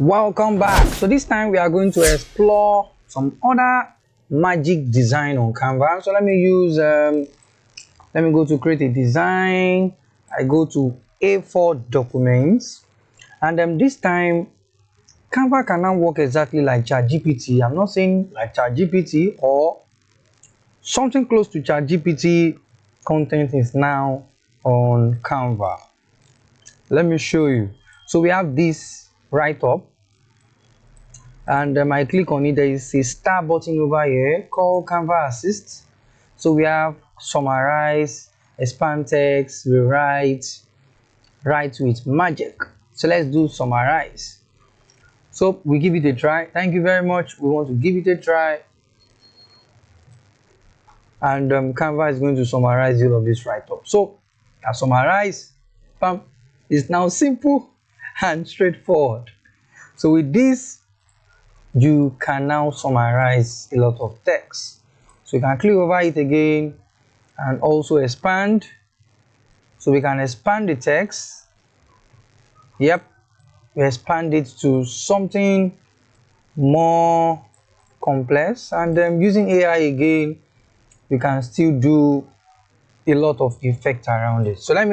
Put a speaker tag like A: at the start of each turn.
A: Welcome back. So this time we are going to explore some other magic design on Canva. So let me go to create a design. I go to A4 documents, and this time Canva can now work exactly like ChatGPT. I'm not saying like ChatGPT, or something close to ChatGPT. Content is now on Canva. Let me show you. So we have this write-up, and I click on it. There is a star button over here called Canva Assist. So we have summarize, expand text, rewrite, write with magic. So let's do summarize. So we give it a try. Thank you very much. We want to give it a try, and Canva is going to summarize all of this write-up. So I summarize. Bam. It's now simple and straightforward. So with this, you can now summarize a lot of text. So you can click over it again and also expand. So we can expand the text. Yep, we expand it to something more complex, and then using AI again, we can still do a lot of effect around it. So let me